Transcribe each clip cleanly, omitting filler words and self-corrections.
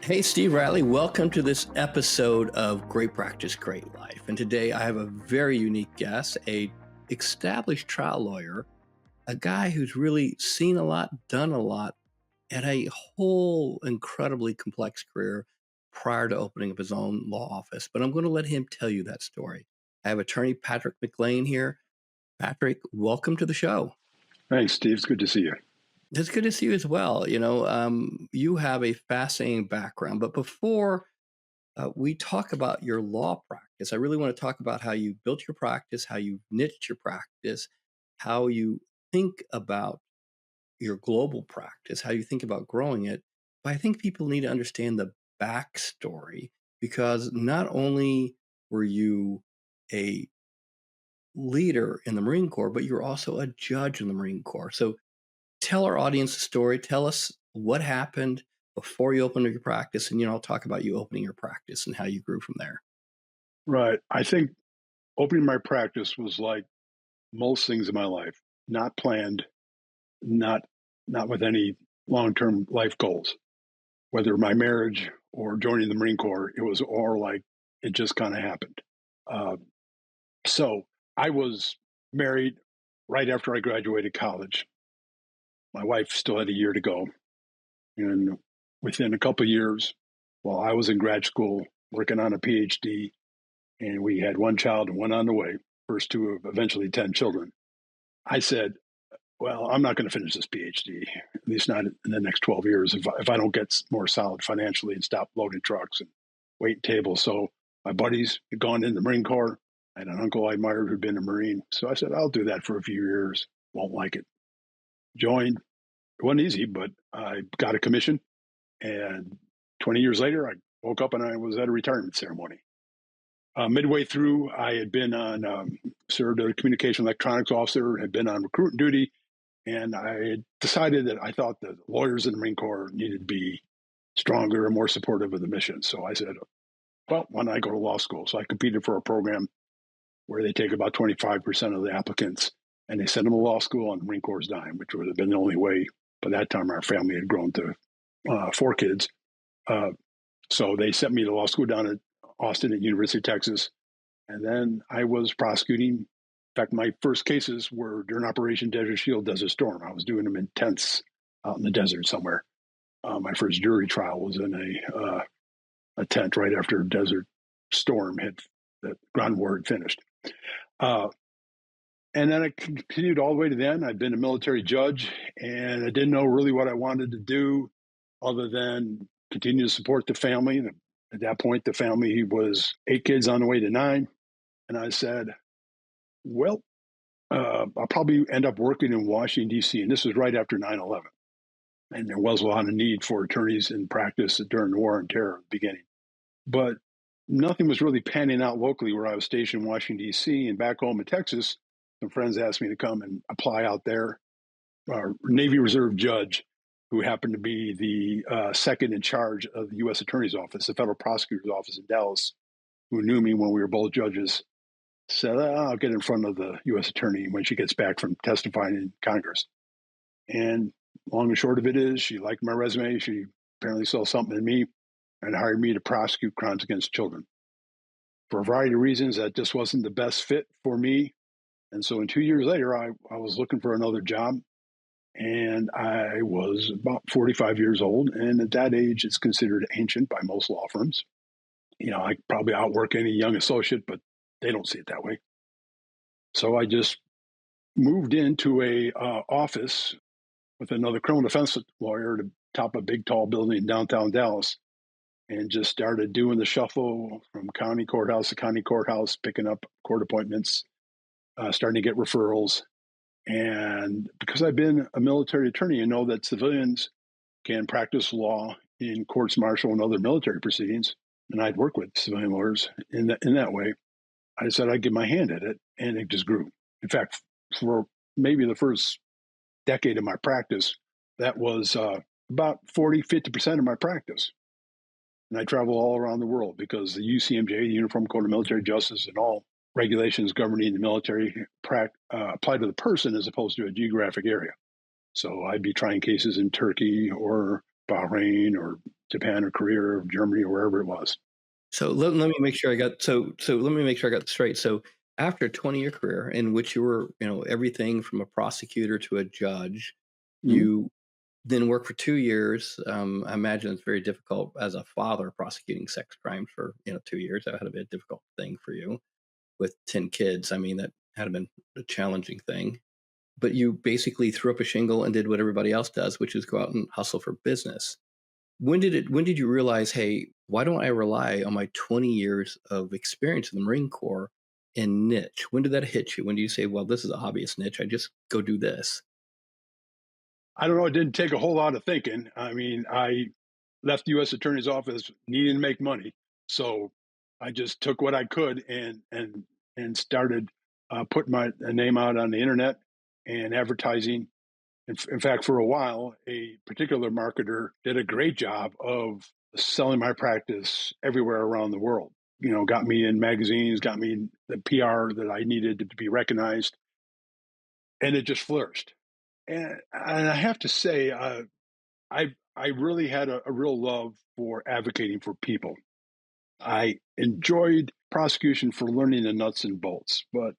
Hey, Steve Riley, welcome to this episode of Great Practice, Great Life. And today I have a very unique guest, a established trial lawyer, a guy who's really seen a lot, done a lot, and a whole incredibly complex career prior to opening up his own law office. But I'm going to let him tell you that story. I have attorney Patrick McLain here. Patrick, welcome to the show. Thanks, Steve. It's good to see you. It's good to see you as well. You have a fascinating background, but before we talk about your law practice, I really want to talk about how you built your practice, how you niched your practice, how you think about your global practice, how you think about growing it. But I think people need to understand the backstory because not only were you a leader in the Marine Corps, but you're also a judge in the Marine Corps. So tell our audience the story. Tell us what happened before you opened your practice, and I'll talk about you opening your practice and how you grew from there. Right. I think opening my practice was like most things in my life, not planned, not with any long-term life goals. Whether my marriage or joining the Marine Corps, it was all like it just kind of happened. Uh, so I was married right after I graduated college. My wife still had a year to go, and within a couple of years, while I was in grad school working on a PhD, and we had one child and one on the way, first two of eventually 10 children. I said, well, I'm not going to finish this PhD, at least not in the next 12 years, if I don't get more solid financially and stop loading trucks and waiting tables. So my buddies had gone in the Marine Corps. I had an uncle I admired who'd been a Marine. So I said, I'll do that for a few years. Won't like it. Joined. It wasn't easy, but I got a commission. And 20 years later, I woke up and I was at a retirement ceremony. Midway through, I had been on, served as a communication electronics officer, had been on recruiting duty, and I had decided that I thought the lawyers in the Marine Corps needed to be stronger and more supportive of the mission. So I said, well, why don't I go to law school? So I competed for a program where they take about 25% of the applicants and they send them to law school on the Marine Corps' dime, which would have been the only way. By that time, our family had grown to 4 kids. So they sent me to law school down at Austin at University of Texas. And then I was prosecuting. In fact, my first cases were during Operation Desert Shield, Desert Storm. I was doing them in tents out in the desert somewhere. My first jury trial was in a tent right after Desert Storm hit, the ground war had finished. And then I continued all the way to then. I'd been a military judge, and I didn't know really what I wanted to do other than continue to support the family. At that point, the family was 8 kids on the way to 9. And I said, well, I'll probably end up working in Washington, D.C. And this was right after 9/11. And there was a lot of need for attorneys in practice during the war on terror at the beginning. But nothing was really panning out locally where I was stationed in Washington, D.C. And back home in Texas, some friends asked me to come and apply out there. Our Navy Reserve judge, who happened to be the second in charge of the U.S. Attorney's Office, the federal prosecutor's office in Dallas, who knew me when we were both judges, said, I'll get in front of the U.S. attorney when she gets back from testifying in Congress. And long and short of it is, she liked my resume. She apparently saw something in me and hired me to prosecute crimes against children. For a variety of reasons, that just wasn't the best fit for me. And so 2 years later, I was looking for another job. And I was about 45 years old. And at that age, it's considered ancient by most law firms. I probably outwork any young associate, but they don't see it that way. So I just moved into a office with another criminal defense lawyer to top a big, tall building in downtown Dallas and just started doing the shuffle from county courthouse to county courthouse, picking up court appointments, starting to get referrals. And because I've been a military attorney, I know that civilians can practice law in courts martial and other military proceedings. And I'd work with civilian lawyers in that way. I said I'd give my hand at it, and it just grew. In fact, for maybe the first decade of my practice, that was about 50% of my practice. And I travel all around the world because the UCMJ, the Uniform Code of Military Justice, and all regulations governing the military apply to the person as opposed to a geographic area. So I'd be trying cases in Turkey or Bahrain or Japan or Korea or Germany or wherever it was. So let me make sure I got let me make sure I got this straight. So after a 20-year career in which you were, everything from a prosecutor to a judge, Mhm. you then worked for 2 years. I imagine it's very difficult as a father prosecuting sex crimes for 2 years. That had to be a difficult thing for you with 10 kids. I mean, that had to been a challenging thing. But you basically threw up a shingle and did what everybody else does, which is go out and hustle for business. When did you realize, hey, why don't I rely on my 20 years of experience in the Marine Corps and niche? When did that hit you? When do you say, well, this is a hobbyist niche, I just go do this? I don't know. It didn't take a whole lot of thinking. I mean, I left the U.S. Attorney's Office needing to make money, so I just took what I could and started putting my name out on the internet and advertising. In fact, for a while, a particular marketer did a great job of selling my practice everywhere around the world. Got me in magazines, got me the PR that I needed to be recognized, and it just flourished. And I have to say, I really had a real love for advocating for people. I enjoyed prosecution for learning the nuts and bolts, but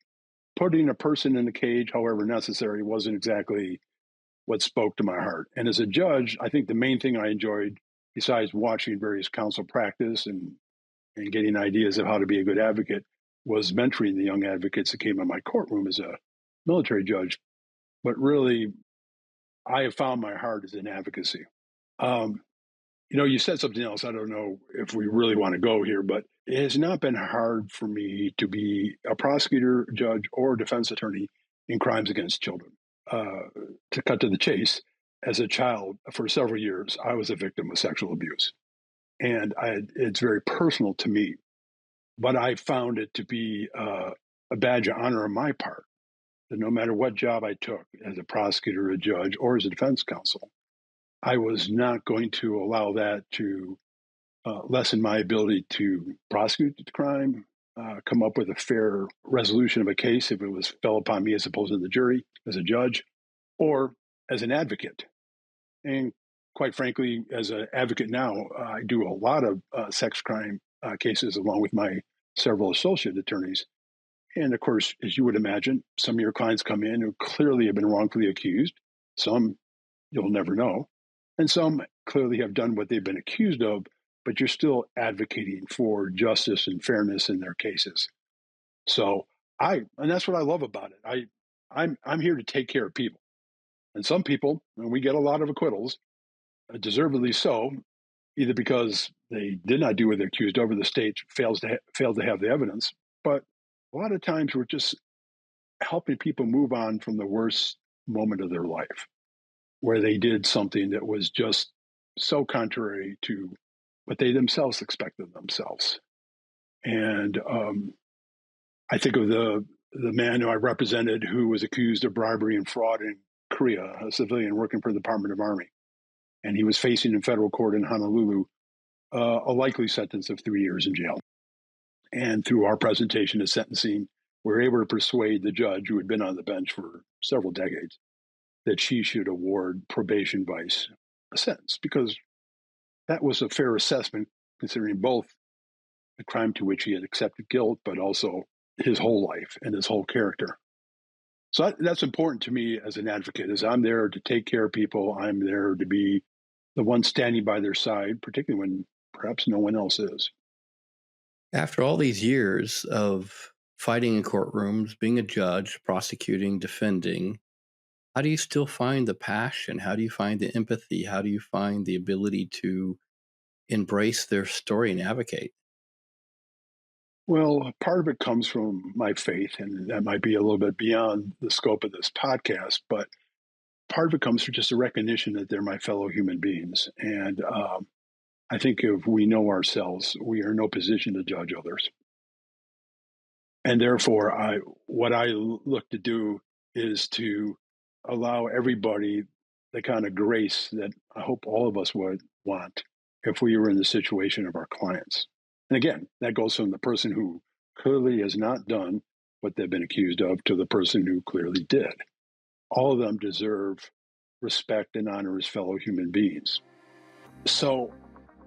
putting a person in a cage, however necessary, wasn't exactly what spoke to my heart. And as a judge, I think the main thing I enjoyed, besides watching various counsel practice and getting ideas of how to be a good advocate, was mentoring the young advocates that came in my courtroom as a military judge. But really, I have found my heart is in advocacy. Um, you said something else. I don't know if we really want to go here, but it has not been hard for me to be a prosecutor, judge, or defense attorney in crimes against children. Uh, to cut to the chase, as a child, for several years, I was a victim of sexual abuse. And it's very personal to me, but I found it to be a badge of honor on my part that no matter what job I took as a prosecutor, a judge, or as a defense counsel, I was not going to allow that to lessen my ability to prosecute the crime, come up with a fair resolution of a case if it was fell upon me as opposed to the jury, as a judge, or as an advocate. And quite frankly, as an advocate now, I do a lot of sex crime cases along with my several associate attorneys. And of course, as you would imagine, some of your clients come in who clearly have been wrongfully accused. Some you'll never know. And some clearly have done what they've been accused of, but you're still advocating for justice and fairness in their cases. So and that's what I love about it. I'm here to take care of people. And some people, and we get a lot of acquittals, deservedly so, either because they did not do what they're accused of or the state failed to have the evidence. But a lot of times we're just helping people move on from the worst moment of their life, where they did something that was just so contrary to what they themselves expected of themselves. And I think of the man who I represented who was accused of bribery and fraud in Korea, a civilian working for the Department of Army, and he was facing in federal court in Honolulu a likely sentence of 3 years in jail. And through our presentation of sentencing, we were able to persuade the judge, who had been on the bench for several decades, that she should award probation vice a sentence, because that was a fair assessment considering both the crime to which he had accepted guilt, but also his whole life and his whole character. So that's important to me as an advocate, is I'm there to take care of people. I'm there to be the one standing by their side, particularly when perhaps no one else is. After all these years of fighting in courtrooms, being a judge, prosecuting, defending, how do you still find the passion? How do you find the empathy? How do you find the ability to embrace their story and advocate? Well, part of it comes from my faith, and that might be a little bit beyond the scope of this podcast, but part of it comes from just a recognition that they're my fellow human beings. And I think if we know ourselves, we are in no position to judge others. And therefore, what I look to do is to allow everybody the kind of grace that I hope all of us would want if we were in the situation of our clients. And again, that goes from the person who clearly has not done what they've been accused of to the person who clearly did. All of them deserve respect and honor as fellow human beings. So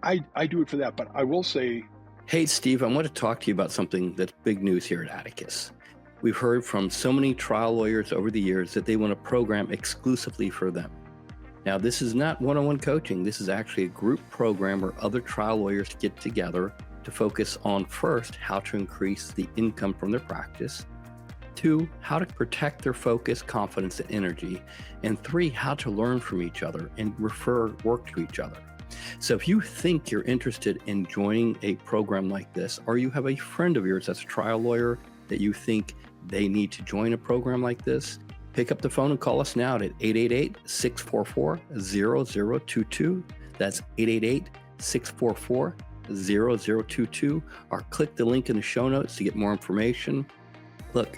I do it for that, but I will say, Hey, Steve, I want to talk to you about something that's big news here at Atticus. We've heard from so many trial lawyers over the years that they want a program exclusively for them. Now, this is not one-on-one coaching. This is actually a group program where other trial lawyers get together to focus on, first, how to increase the income from their practice, two, how to protect their focus, confidence, and energy, and three, how to learn from each other and refer work to each other. So if you think you're interested in joining a program like this, or you have a friend of yours that's a trial lawyer that you think they need to join a program like this, pick up the phone and call us now at 888-644-0022. That's 888-644-0022, or click the link in the show notes to get more information. Look,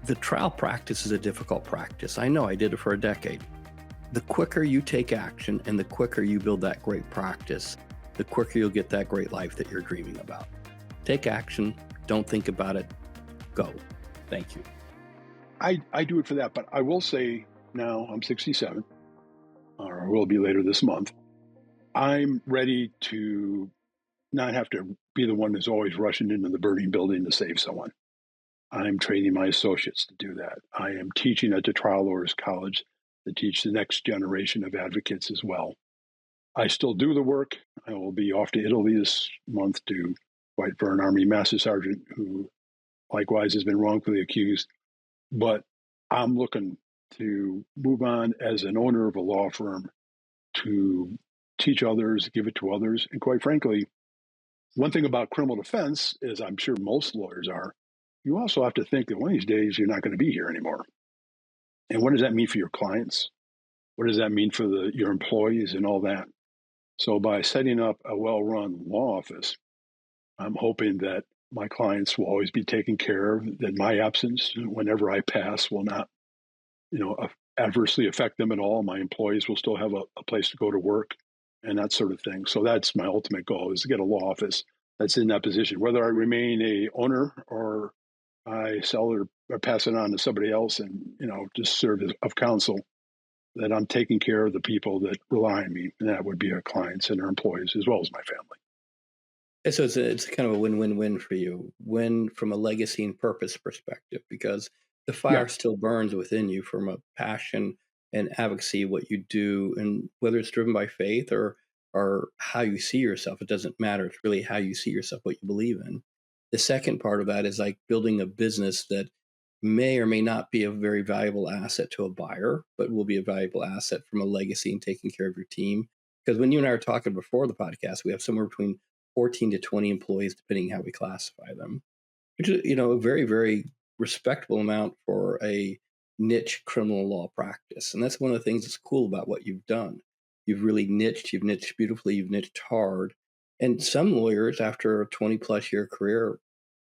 the trial practice is a difficult practice. I know, I did it for a decade. The quicker you take action and the quicker you build that great practice, the quicker you'll get that great life that you're dreaming about. Take action. Don't think about it. Go. Thank you. I do it for that, but I will say now I'm 67, or will be later this month. I'm ready to not have to be the one who's always rushing into the burning building to save someone. I'm training my associates to do that. I am teaching at the Trial Lawyers College to teach the next generation of advocates as well. I still do the work. I will be off to Italy this month to fight for an Army Master Sergeant who likewise has been wrongfully accused. But I'm looking to move on as an owner of a law firm to teach others, give it to others. And quite frankly, one thing about criminal defense is, I'm sure most lawyers are, you also have to think that one of these days you're not going to be here anymore. And what does that mean for your clients? What does that mean for your employees and all that? So by setting up a well-run law office, I'm hoping that my clients will always be taken care of, that my absence, whenever I pass, will not, adversely affect them at all. My employees will still have a place to go to work and that sort of thing. So that's my ultimate goal, is to get a law office that's in that position. Whether I remain a owner or I sell it or pass it on to somebody else and, just serve as of counsel, that I'm taking care of the people that rely on me. And that would be our clients and our employees as well as my family. And so it's kind of a win-win-win for you. Win from a legacy and purpose perspective, because the Yeah. fire still burns within you from a passion and advocacy, what you do, and whether it's driven by faith or how you see yourself, it doesn't matter. It's really how you see yourself, what you believe in. The second part of that is like building a business that may or may not be a very valuable asset to a buyer, but will be a valuable asset from a legacy and taking care of your team. Because when you and I were talking before the podcast, we have somewhere between 14 to 20 employees, depending how we classify them, which is, a very, very respectable amount for a niche criminal law practice. And that's one of the things that's cool about what you've done. You've niched beautifully, you've niched hard. And some lawyers, after a 20 plus year career,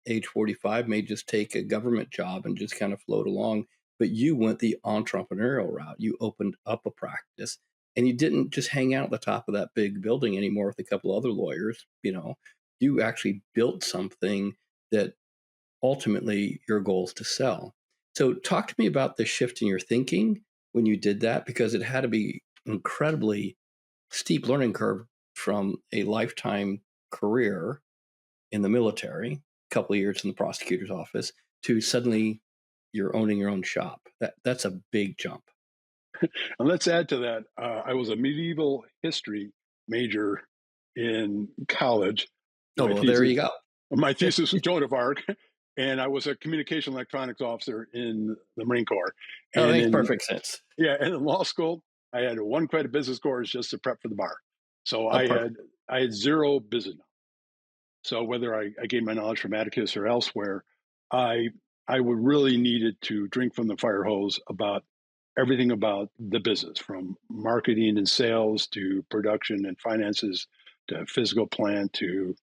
age 45, may just take a government job and just kind of float along. But you went the entrepreneurial route. You opened up a practice and you didn't just hang out at the top of that big building anymore with a couple other lawyers. You actually built something that ultimately your goal is to sell. So talk to me about the shift in your thinking when you did that, because it had to be incredibly steep learning curve from a lifetime career in the military, a couple of years in the prosecutor's office, to suddenly you're owning your own shop. That's a big jump. And let's add to that, I was a medieval history major in college. Oh, My well, there thesis, you go. my thesis was Joan of Arc, and I was a communication electronics officer in the Marine Corps. Oh, it And makes in perfect sense. and in law school, I had a one credit business course just to prep for the bar. So Oh, I perfect. had zero business knowledge. So whether I gained my knowledge from Atticus or elsewhere, I I would really needed to drink from the fire hose about everything about the business, from marketing and sales to production and finances to physical plant to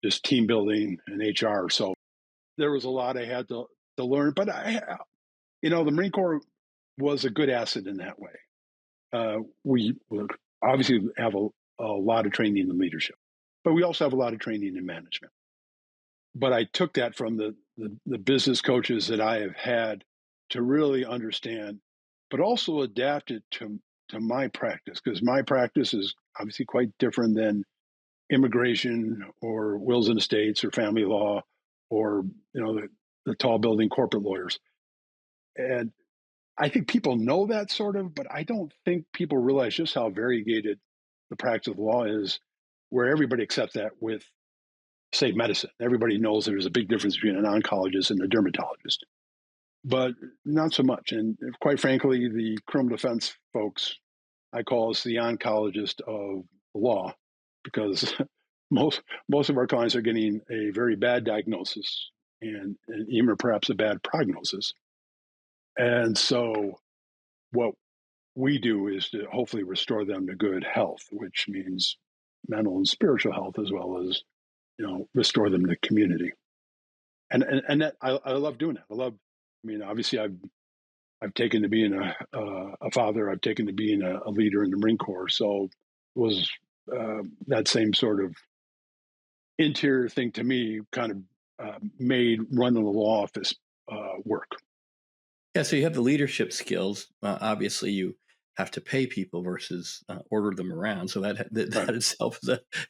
just team building and HR. So there was a lot I had to learn, but the Marine Corps was a good asset in that way. We obviously have a lot of training in leadership, but we also have a lot of training in management. But I took that from the business coaches that I have had to really understand, but also adapt it to my practice, because my practice is obviously quite different than immigration or wills and estates or family law or the tall building corporate lawyers. And I think people know that sort of, but I don't think people realize just how variegated the practice of law is, where everybody accepts that with, say, medicine. Everybody knows there's a big difference between an oncologist and a dermatologist, but not so much. And quite frankly, the criminal defense folks, I call us the oncologist of law, because most of our clients are getting a very bad diagnosis and even perhaps a bad prognosis. And so what we do is to hopefully restore them to good health, which means mental and spiritual health, as well as restore them to community. And that I love doing that. I love. I mean, obviously, I've taken to being a father. I've taken to being a leader in the Marine Corps. So it was that same sort of interior thing to me kind of made running the law office work. Yeah, so you have the leadership skills. Obviously, you have to pay people versus order them around. So Right. that itself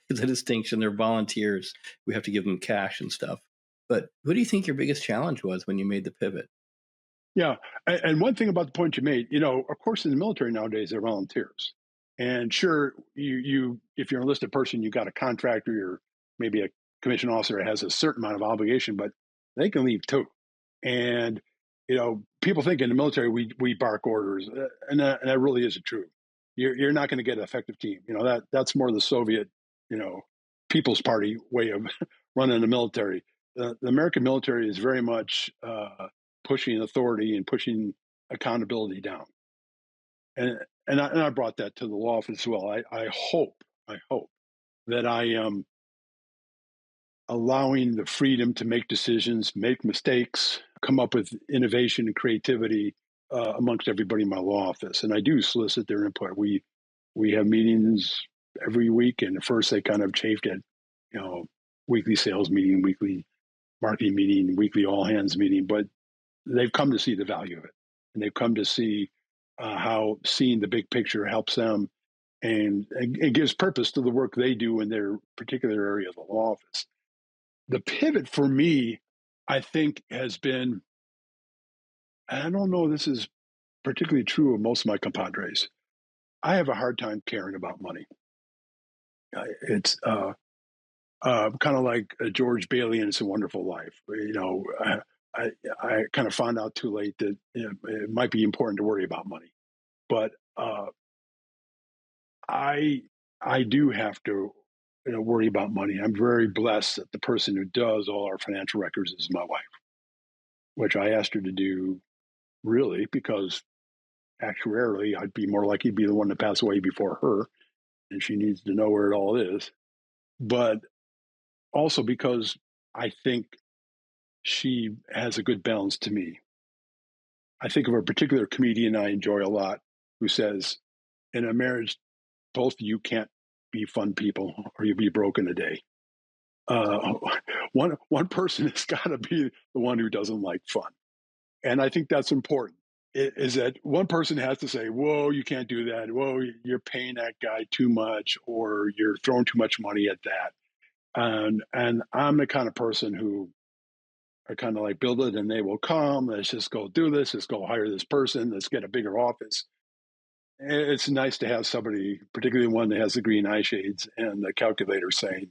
is a distinction. They're volunteers. We have to give them cash and stuff. But what do you think your biggest challenge was when you made the pivot? Yeah, and one thing about the point you made, of course, in the military nowadays, they're volunteers, and sure, you if you're an enlisted person, you got a contract, or you're maybe a commissioned officer that has a certain amount of obligation, but they can leave too. And people think in the military we bark orders, and that really isn't true. You're not going to get an effective team. That's more the Soviet, you know, People's Party way of running the military. The American military is very much pushing authority and pushing accountability down. And I brought that to the law office as well. I hope that I am allowing the freedom to make decisions, make mistakes, come up with innovation and creativity amongst everybody in my law office. And I do solicit their input. We have meetings every week, and at first they kind of chafed at, you know, weekly sales meeting, weekly marketing meeting, weekly all hands meeting, but they've come to see the value of it, and they've come to see how seeing the big picture helps them, and it gives purpose to the work they do in their particular area of the law office. The pivot for me, I think, has been, I don't know, this is particularly true of most of my compadres. I have a hard time caring about money. It's kind of like George Bailey in It's a Wonderful Life. I kind of found out too late that it might be important to worry about money, but I I do have to worry about money. I'm very blessed that the person who does all our financial records is my wife, which I asked her to do really because actuarially I'd be more likely to be the one to pass away before her, and she needs to know where it all is. But also because I think she has a good balance to me. I think of a particular comedian I enjoy a lot who says, in a marriage, both of you can't be fun people or you'll be broke in a day. Uh, one person has got to be the one who doesn't like fun. And I think that's important. Is that one person has to say, whoa, you can't do that. Whoa, you're paying that guy too much, or you're throwing too much money at that. And I'm the kind of person who are kind of like, build it and they will come. Let's just go do this. Let's go hire this person. Let's get a bigger office. It's nice to have somebody, particularly one that has the green eye shades and the calculator, saying,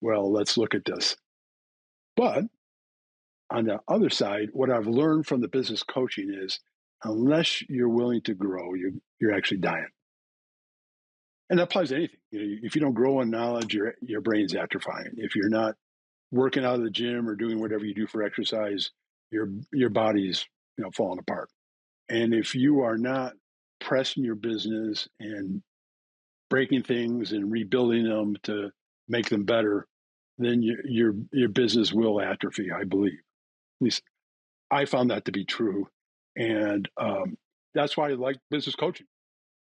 well, let's look at this. But on the other side, what I've learned from the business coaching is, unless you're willing to grow, you're actually dying. And that applies to anything. If you don't grow in knowledge, your brain's atrophying. If you're not working out of the gym or doing whatever you do for exercise, your body's falling apart. And if you are not pressing your business and breaking things and rebuilding them to make them better, then your business will atrophy, I believe. At least I found that to be true. And that's why I like business coaching,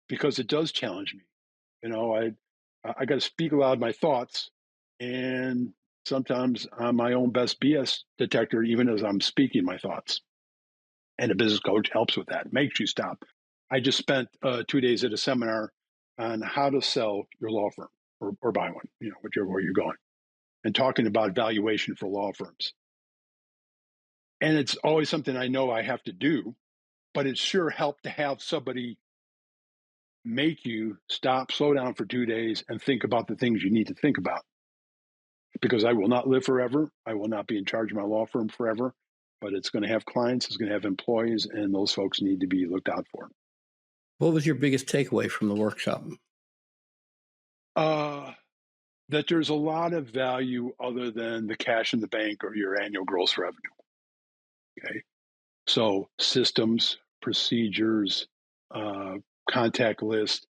because it does challenge me. I got to speak aloud my thoughts, and sometimes I'm my own best BS detector, even as I'm speaking my thoughts. And a business coach helps with that, makes you stop. I just spent 2 days at a seminar on how to sell your law firm. or buy one, whichever way you're going, and talking about valuation for law firms. And it's always something I know I have to do, but it sure helped to have somebody make you stop, slow down for 2 days, and think about the things you need to think about. Because I will not live forever. I will not be in charge of my law firm forever, but it's going to have clients, it's going to have employees, and those folks need to be looked out for. What was your biggest takeaway from the workshop? That there's a lot of value other than the cash in the bank or your annual gross revenue. Okay. So systems, procedures, contact list,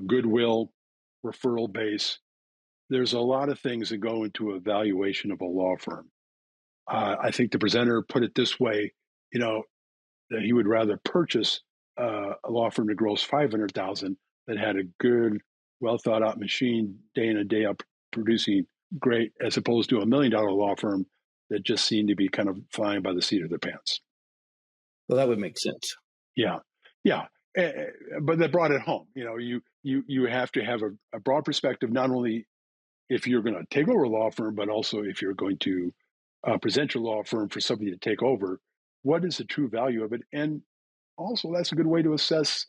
goodwill, referral base. There's a lot of things that go into evaluation of a law firm. I think the presenter put it this way, that he would rather purchase a law firm that grows 500,000 that had a good, well thought out machine day in and day out producing great, as opposed to $1 million law firm that just seemed to be kind of flying by the seat of their pants. Well, that would make sense. Yeah, yeah, but that brought it home. You have to have a broad perspective, not only if you're going to take over a law firm, but also if you're going to present your law firm for somebody to take over. What is the true value of it? And also, that's a good way to assess,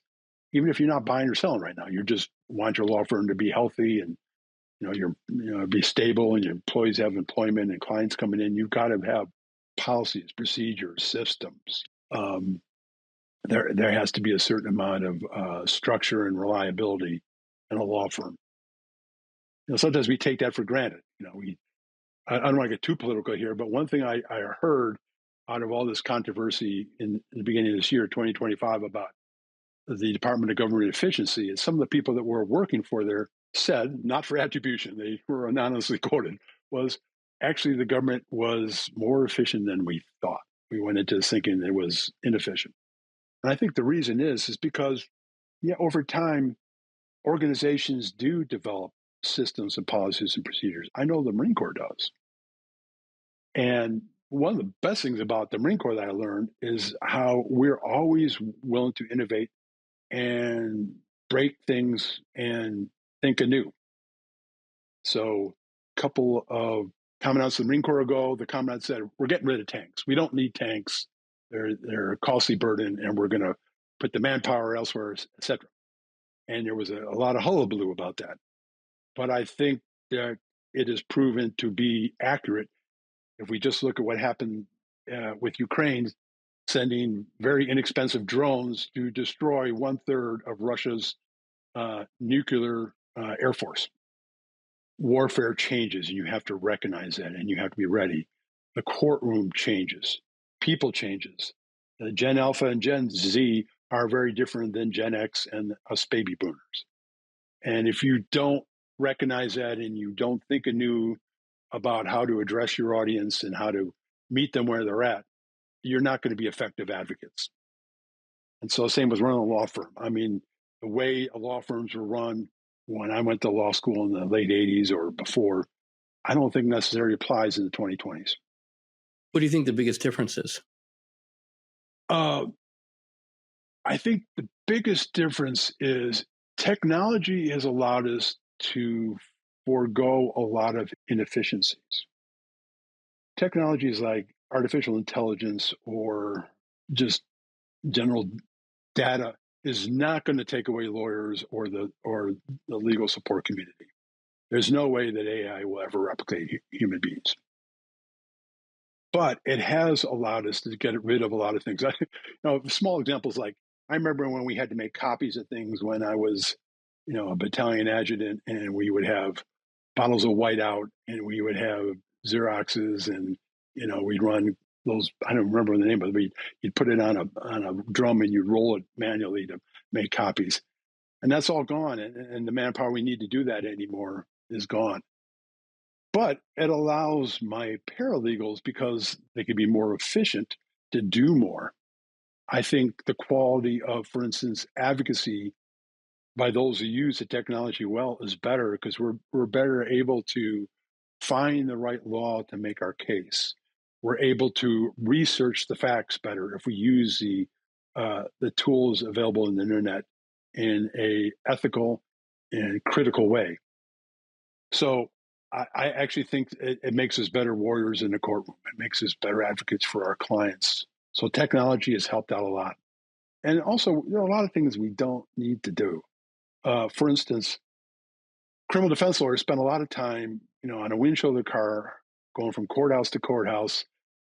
even if you're not buying or selling right now. You just want your law firm to be healthy and be stable, and your employees have employment and clients coming in. You've got to have policies, procedures, systems. There has to be a certain amount of structure and reliability in a law firm. Sometimes we take that for granted. I don't want to get too political here, but one thing I heard out of all this controversy in the beginning of this year, 2025, about the Department of Government Efficiency, is some of the people that were working for there said, not for attribution, they were anonymously quoted, was actually the government was more efficient than we thought. We went into this thinking it was inefficient. And I think the reason is because, over time, organizations do develop systems and policies and procedures. I know the Marine Corps does. And one of the best things about the Marine Corps that I learned is how we're always willing to innovate and break things and think anew. So a couple of commandants of the Marine Corps ago, the commandant said, we're getting rid of tanks. We don't need tanks. They're a costly burden, and we're going to put the manpower elsewhere, et cetera. And there was a lot of hullabaloo about that. But I think that it is proven to be accurate. If we just look at what happened with Ukraine, sending very inexpensive drones to destroy 1/3 of Russia's nuclear air force. Warfare changes, and you have to recognize that, and you have to be ready. The courtroom changes, people changes. Gen Alpha and Gen Z are very different than Gen X and us baby boomers. And if you don't recognize that and you don't think anew about how to address your audience and how to meet them where they're at, you're not going to be effective advocates. And so same with running a law firm. I mean, the way law firms were run when I went to law school in the late 80s or before, I don't think necessarily applies in the 2020s. What do you think the biggest difference is? I think the biggest difference is technology has allowed us to forego a lot of inefficiencies. Technologies like artificial intelligence or just general data is not going to take away lawyers or the legal support community. There's no way that AI will ever replicate human beings. But it has allowed us to get rid of a lot of things. Small examples like I remember when we had to make copies of things when I was, a battalion adjutant, and we would have bottles of whiteout, and we would have Xeroxes, and we'd run those. I don't remember the name of it, but you'd put it on a drum and you'd roll it manually to make copies, and that's all gone. And the manpower we need to do that anymore is gone. But it allows my paralegals, because they can be more efficient, to do more. I think the quality of, for instance, advocacy by those who use the technology well is better because we're better able to find the right law to make our case. We're able to research the facts better if we use the tools available in the internet in a ethical and critical way. So I actually think it makes us better warriors in the courtroom. It makes us better advocates for our clients. So technology has helped out a lot. And also, there are a lot of things we don't need to do. For instance, criminal defense lawyers spend a lot of time, on a windshield of the car going from courthouse to courthouse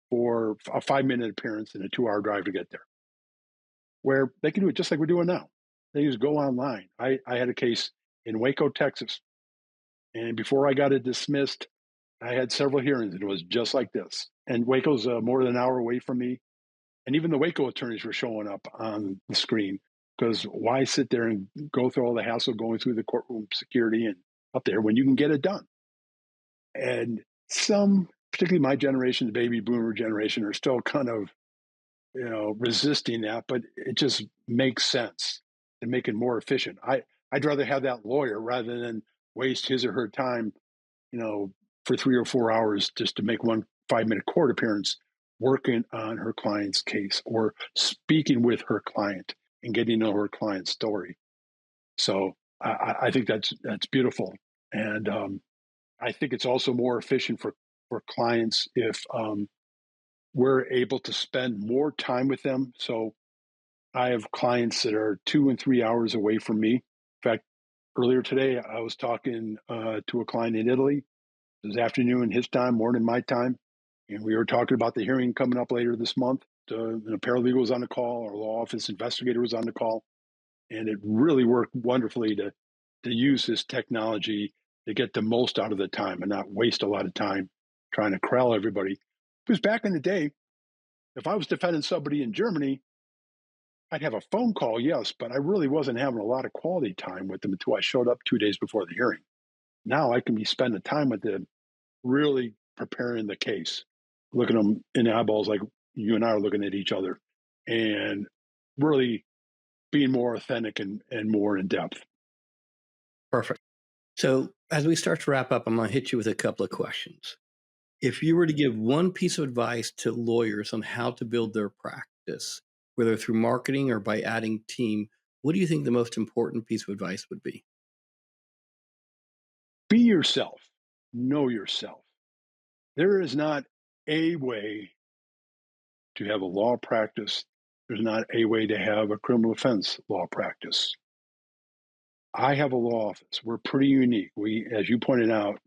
for a 5-minute appearance and a 2-hour drive to get there, where they can do it just like we're doing now. They just go online. I had a case in Waco, Texas, and before I got it dismissed, I had several hearings, and it was just like this. And Waco's more than an hour away from me, and even the Waco attorneys were showing up on the screen because why sit there and go through all the hassle going through the courtroom security and up there when you can get it done? And some, particularly my generation, the baby boomer generation, are still kind of resisting that, but it just makes sense to make it more efficient. I'd rather have that lawyer rather than waste his or her time, you know, for 3 or 4 hours just to make one 5-minute court appearance, working on her client's case or speaking with her client and getting to know her client's story. So I think that's beautiful, and I think it's also more efficient for clients if we're able to spend more time with them. So I have clients that are 2 and 3 hours away from me. In fact, earlier today, I was talking to a client in Italy. It was afternoon his time, morning my time. And we were talking about the hearing coming up later this month. The paralegal was on the call, our law office investigator was on the call. And it really worked wonderfully to use this technology to get the most out of the time and not waste a lot of time trying to corral everybody. Because back in the day, if I was defending somebody in Germany, I'd have a phone call, yes, but I really wasn't having a lot of quality time with them until I showed up 2 days before the hearing. Now I can be spending time with them, really preparing the case, looking them in the eyeballs like you and I are looking at each other, and really being more authentic and more in depth. Perfect. So, as we start to wrap up, I'm going to hit you with a couple of questions. If you were to give one piece of advice to lawyers on how to build their practice, whether through marketing or by adding team, what do you think the most important piece of advice would be? Be yourself, know yourself. There is not a way to have a law practice, there's not a way to have a criminal defense law practice. I have a law office. We're pretty unique. We, as you pointed out,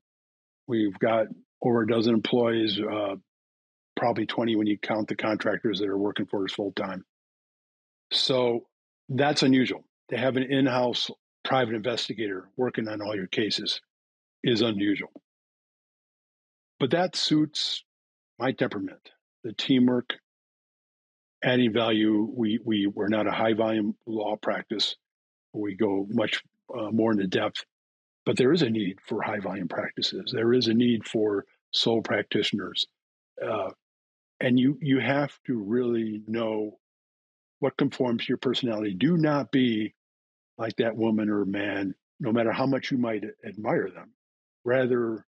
we've got over a dozen employees, probably 20 when you count the contractors that are working for us full time. So that's unusual. To have an in house private investigator working on all your cases is unusual. But that suits my temperament, the teamwork, adding value. We're not a high volume law practice. We go much more into depth, but there is a need for high volume practices. There is a need for sole practitioners. Uh, and you have to really know what conforms to your personality. Do not be like that woman or man, no matter how much you might admire them. Rather,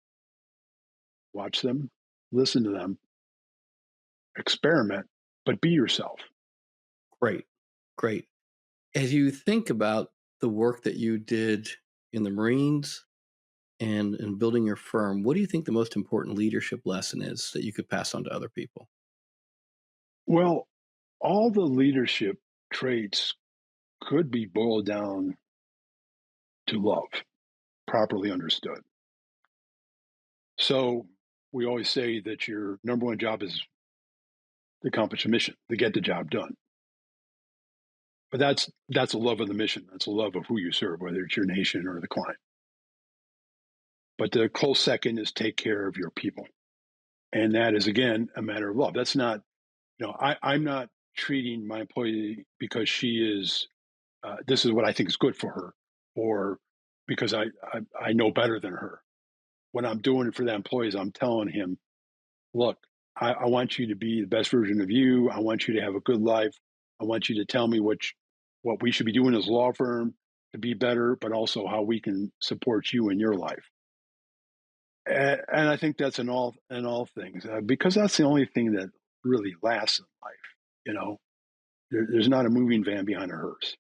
watch them, listen to them, experiment, but be yourself. Great. Great. As you think about the work that you did in the Marines and building your firm, what do you think the most important leadership lesson is that you could pass on to other people? Well, all the leadership traits could be boiled down to love, properly understood. So we always say that your number one job is to accomplish a mission, to get the job done. But that's a love of the mission. That's a love of who you serve, whether it's your nation or the client. But the close second is take care of your people. And that is again a matter of love. That's not, I'm not treating my employee because she is this is what I think is good for her, or because I know better than her. When I'm doing it for the employees, I'm telling him, look, I want you to be the best version of you. I want you to have a good life. I want you to tell me what we should be doing as a law firm to be better, but also how we can support you in your life. And I think that's in all things, because that's the only thing that really lasts in life. You know, there's not a moving van behind a hearse.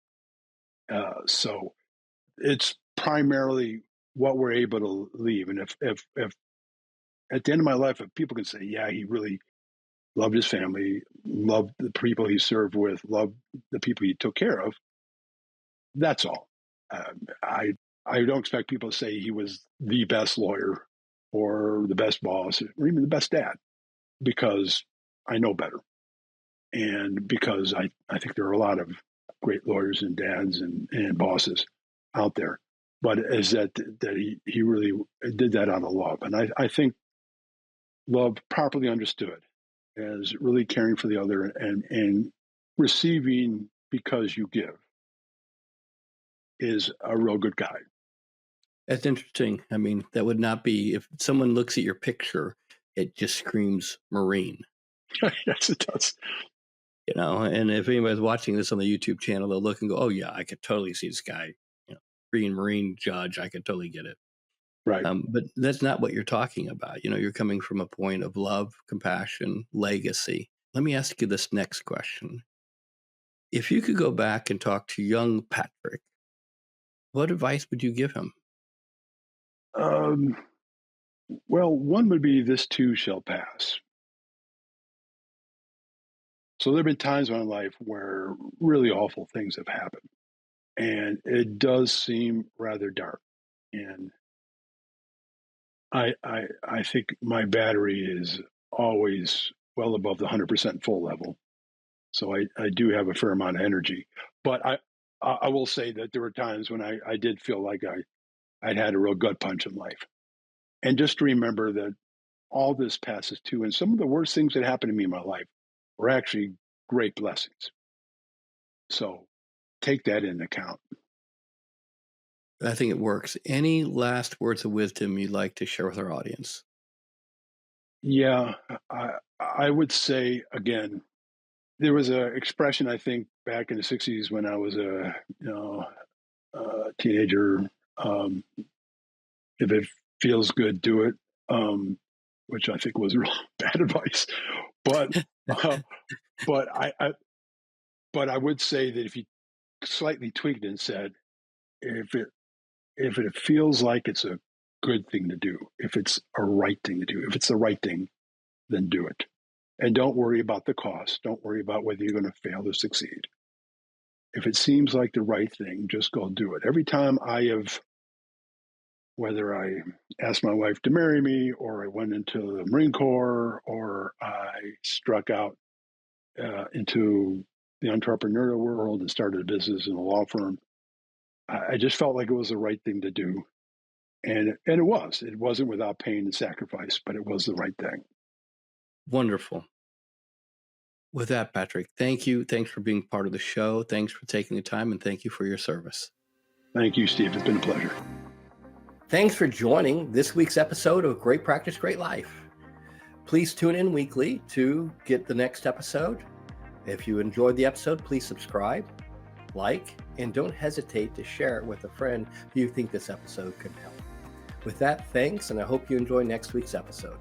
So it's primarily what we're able to leave. And if at the end of my life, if people can say, yeah, he really loved his family, loved the people he served with, loved the people he took care of, that's all. I don't expect people to say he was the best lawyer or the best boss or even the best dad because I know better. And because I think there are a lot of great lawyers and dads and bosses out there. But is that he really did that out of love. And I think love properly understood as really caring for the other and receiving because you give is a real good guy. That's interesting. I mean, that would not be, if someone looks at your picture, it just screams Marine, Yes, it does. and if anybody's watching this on the YouTube channel, they'll look and go, oh yeah, I could totally see this guy, being Marine judge. I could totally get it. Right. But that's not what you're talking about. You're coming from a point of love, compassion, legacy. Let me ask you this next question. If you could go back and talk to young Patrick, what advice would you give him? Um, well, one would be this too shall pass. So there have been times in my life where really awful things have happened, and it does seem rather dark. And I think my battery is always well above the 100% full level. So I do have a fair amount of energy. But I will say that there were times when I did feel like I'd had a real gut punch in life. And just to remember that all this passes too. And some of the worst things that happened to me in my life were actually great blessings. So take that into account. I think it works. Any last words of wisdom you'd like to share with our audience? Yeah, I would say again, there was a expression I think back in the '60s when I was a teenager. If it feels good, do it. Which I think was real bad advice, but uh, but but I would say that if you slightly tweaked it and said if it if it feels like it's a good thing to do, if it's a right thing to do, if it's the right thing, then do it. And don't worry about the cost. Don't worry about whether you're going to fail or succeed. If it seems like the right thing, just go do it. Every time I have, whether I asked my wife to marry me, or I went into the Marine Corps, or I struck out into the entrepreneurial world and started a business in a law firm, I just felt like it was the right thing to do. And it was. It wasn't without pain and sacrifice, but it was the right thing. Wonderful. With that, Patrick, thank you. Thanks for being part of the show. Thanks for taking the time, and thank you for your service. Thank you, Steve. It's been a pleasure. Thanks for joining this week's episode of Great Practice, Great Life. Please tune in weekly to get the next episode. If you enjoyed the episode, please subscribe, like, and don't hesitate to share it with a friend who you think this episode could help. With that, thanks, and I hope you enjoy next week's episode.